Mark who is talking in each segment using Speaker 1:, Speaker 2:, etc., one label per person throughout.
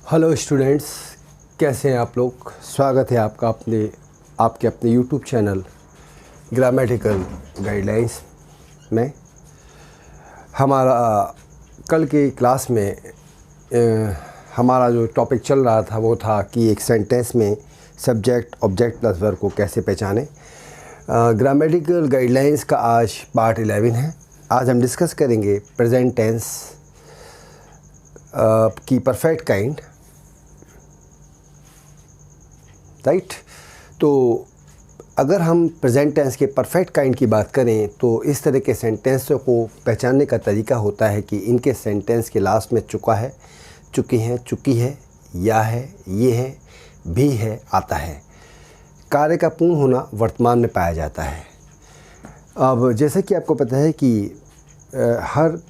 Speaker 1: Hello students, कैसे हैं आप लोग। स्वागत है आपका आपके अपने यूट्यूब चैनल ग्रामेटिकल गाइडलाइंस में। हमारा कल के क्लास में हमारा जो टॉपिक चल रहा था वो था कि एक सेंटेंस में सब्जेक्ट ऑब्जेक्ट प्लस वर्ब को कैसे पहचानें। ग्रामेटिकल गाइडलाइंस का आज पार्ट 11 है। आज हम डिस्कस करेंगे प्रेजेंट टेंस की परफेक्ट काइंड, राइट। तो अगर हम प्रेजेंट टेंस के परफेक्ट काइंड की बात करें तो इस तरह के सेंटेंसों को पहचानने का तरीका होता है कि इनके सेंटेंस के लास्ट में चुका है, चुकी है, चुकी है, या है, ये है, भी है आता है। कार्य का पूर्ण होना वर्तमान में पाया जाता है। अब जैसे कि आपको पता है कि हर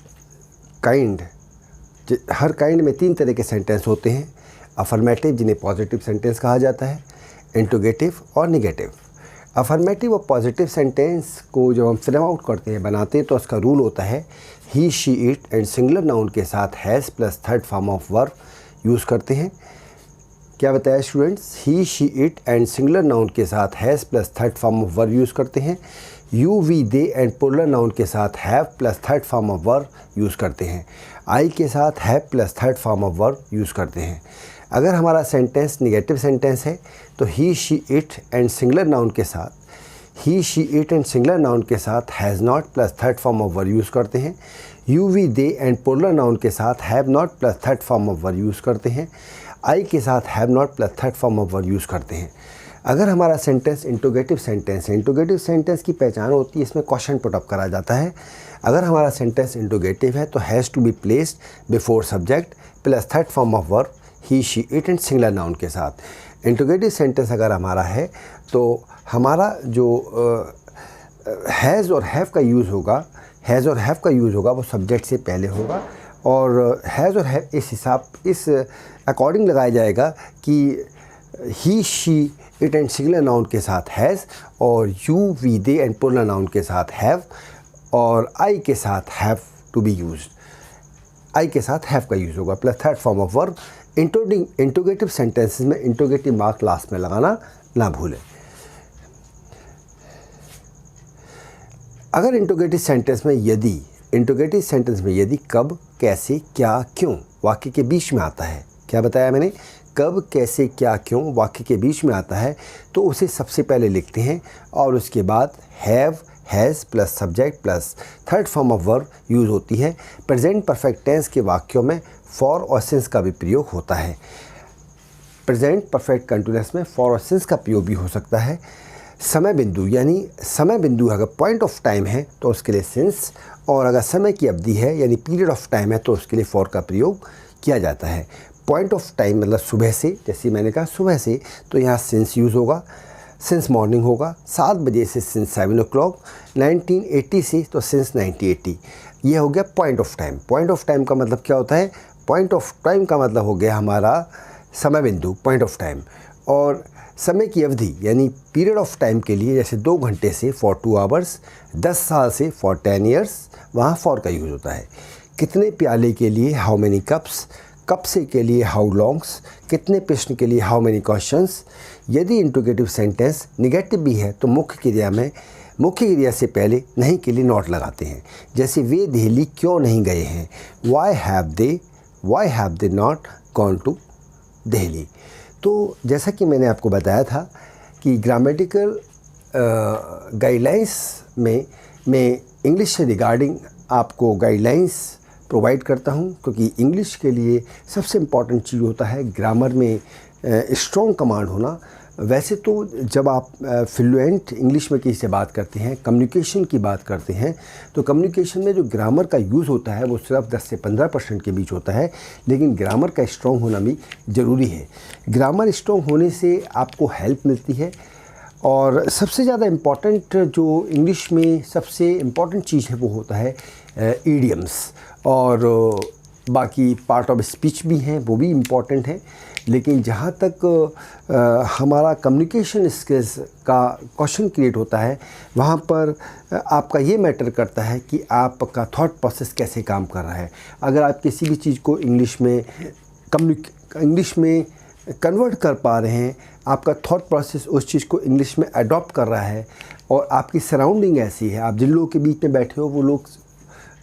Speaker 1: काइंड में 3 तरह के सेंटेंस होते हैं। अफर्मेटिव, जिन्हें पॉजिटिव सेंटेंस कहा जाता है, इंट्रोगेटिव और निगेटिव। अफर्मेटिव और पॉजिटिव सेंटेंस को जब हम फिल आउट करते हैं, बनाते हैं, तो उसका रूल होता है he, she, it and singular noun के साथ has plus third form of verb use करते हैं। क्या बताया students? He, she, it and singular noun के साथ has plus third form of verb use करते हैं। You, we, they and plural noun के साथ have plus third form of verb use करते हैं। आई के साथ have plus third form of verb use करते हैं। अगर हमारा सेंटेंस निगेटिव सेंटेंस है तो he, she, it and singular noun के साथ has not plus third form of verb use करते हैं। You, we, they and plural noun के साथ have not plus third form of verb use करते हैं। आई के साथ have not plus third form of verb use करते हैं। अगर हमारा सेंटेंस इंट्रोगेटिव सेंटेंस है, इंट्रोगेटिव सेंटेंस की पहचान होती है, इसमें क्वेश्चन पुट अप करा जाता है। अगर हमारा सेंटेंस इंट्रोगेटिव है तो has to be placed before subject plus third form of verb he, she, it and singular noun के साथ। इंट्रोगेटिव सेंटेंस अगर हमारा है तो हमारा जो हैज़ और हैव का यूज़ होगा वो सब्जेक्ट से पहले होगा, और हैज़ और हैव इस अकॉर्डिंग लगाया जाएगा कि he, she, it and singular noun के साथ हैज़, और you, we, they and plural noun के साथ हैव, और आई के साथ have to be used. I के साथ हैव का यूज़ होगा plus third form of verb. Interrogative sentences में इंट्रोगेटिव मार्क लास्ट में लगाना ना भूलें। अगर इंट्रोगेटिव सेंटेंस में यदि कब, कैसे, क्या, क्यों वाक्य के बीच में आता है, क्या बताया मैंने? कब, कैसे, क्या, क्यों वाक्य के बीच में आता है तो उसे सबसे पहले लिखते हैं, और उसके बाद have, has plus subject plus third form of verb use होती है। प्रेजेंट परफेक्ट टेंस के वाक्यों में फॉर और सिंस का भी प्रयोग होता है। प्रेजेंट परफेक्ट कंटिन्यूअस में फॉर और सिंस का प्रयोग भी हो सकता है। समय बिंदु अगर पॉइंट ऑफ टाइम है तो उसके लिए सिंस, और अगर समय की अवधि है यानी पीरियड ऑफ टाइम है तो उसके लिए फॉर का प्रयोग किया जाता है। पॉइंट ऑफ टाइम मतलब सुबह से, जैसे मैंने कहा सुबह से, तो यहाँ सिंस यूज़ होगा, सिंस मॉर्निंग होगा, 7 बजे से सिंस 7 o'clock, 1980 से तो सिंस 1980। ये हो गया point of time. Point of time का मतलब क्या होता है? पॉइंट ऑफ टाइम का मतलब हो गया हमारा समय बिंदु, पॉइंट ऑफ टाइम। और समय की अवधि यानी पीरियड ऑफ टाइम के लिए, जैसे 2 घंटे से फॉर 2 hours, 10 साल से फॉर 10 years, वहाँ फॉर का यूज़ होता है। कितने प्याले के लिए हाउ मेनी कप्स, कब से के लिए हाउ लॉन्ग्स, कितने प्रश्न के लिए हाउ मेनी क्वेश्चंस। यदि इंट्रोगेटिव सेंटेंस निगेटिव भी है तो मुख्य क्रिया से पहले नहीं के लिए नॉट लगाते हैं। जैसे वे दिल्ली क्यों नहीं गए हैं, why have they not gone to Delhi. तो जैसा कि मैंने आपको बताया था कि ग्रामेटिकल गाइडलाइंस में मैं इंग्लिश से रिगार्डिंग आपको गाइडलाइंस प्रोवाइड करता हूं, क्योंकि इंग्लिश के लिए सबसे इम्पॉर्टेंट चीज़ होता है ग्रामर में स्ट्रॉन्ग कमांड होना। वैसे तो जब आप फ्लुएंट इंग्लिश में किसी से बात करते हैं, कम्युनिकेशन की बात करते हैं, तो कम्युनिकेशन में जो ग्रामर का यूज़ होता है वो सिर्फ 10 से 15% के बीच होता है, लेकिन ग्रामर का स्ट्रॉन्ग होना भी ज़रूरी है। ग्रामर स्ट्रॉन्ग होने से आपको हेल्प मिलती है। और सबसे ज़्यादा इम्पॉर्टेंट जो इंग्लिश में सबसे इम्पॉर्टेंट चीज़ है वो होता है ईडियम्स, और बाकी पार्ट ऑफ स्पीच भी हैं, वो भी इम्पॉर्टेंट है। लेकिन जहाँ तक हमारा कम्युनिकेशन स्किल्स का क्वेश्चन क्रिएट होता है, वहाँ पर आपका ये मैटर करता है कि आपका थॉट प्रोसेस कैसे काम कर रहा है। अगर आप किसी भी चीज़ को इंग्लिश में इंग्लिश में कन्वर्ट कर पा रहे हैं, आपका थॉट प्रोसेस उस चीज़ को इंग्लिश में अडॉप्ट कर रहा है, और आपकी सराउंडिंग ऐसी है, आप जिन लोगों के बीच में बैठे हो वो लोग,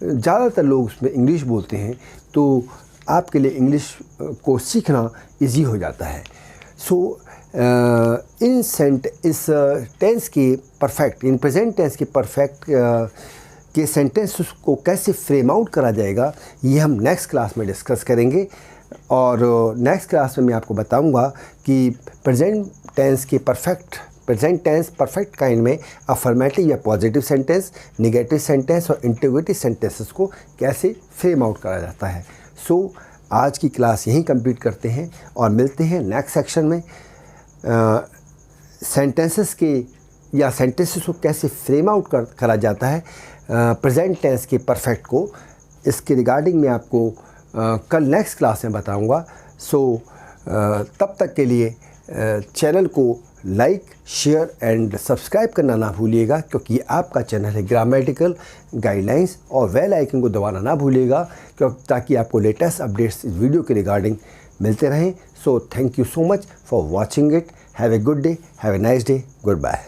Speaker 1: ज़्यादातर लोग उसमें इंग्लिश बोलते हैं, तो आपके लिए इंग्लिश को सीखना इजी हो जाता है। सो इस टेंस के परफेक्ट, इन प्रेजेंट टेंस के परफेक्ट के सेंटेंस को कैसे फ्रेम आउट करा जाएगा, ये हम नेक्स्ट क्लास में डिस्कस करेंगे। और नेक्स्ट क्लास में मैं आपको बताऊंगा कि प्रेजेंट टेंस परफेक्ट काइंड में अफर्मेटिव या पॉजिटिव सेंटेंस, नेगेटिव सेंटेंस और इंटरोगेटिव सेंटेंसेस को कैसे फ्रेम आउट करा जाता है। सो आज की क्लास यहीं कंप्लीट करते हैं और मिलते हैं नेक्स्ट सेक्शन में। सेंटेंसेस को कैसे फ्रेम आउट करा जाता है प्रेजेंट टेंस के परफेक्ट को, इसके रिगार्डिंग मैं आपको कल नेक्स्ट क्लास में बताऊंगा। सो तब तक के लिए चैनल को लाइक, शेयर एंड सब्सक्राइब करना ना भूलिएगा, क्योंकि ये आपका चैनल है ग्रामेटिकल गाइडलाइंस, और बेल आइकन को दबाना ना भूलिएगा ताकि आपको लेटेस्ट अपडेट्स इस वीडियो के रिगार्डिंग मिलते रहें। So thank you so much for watching it. Have a good day, have a nice day, good bye.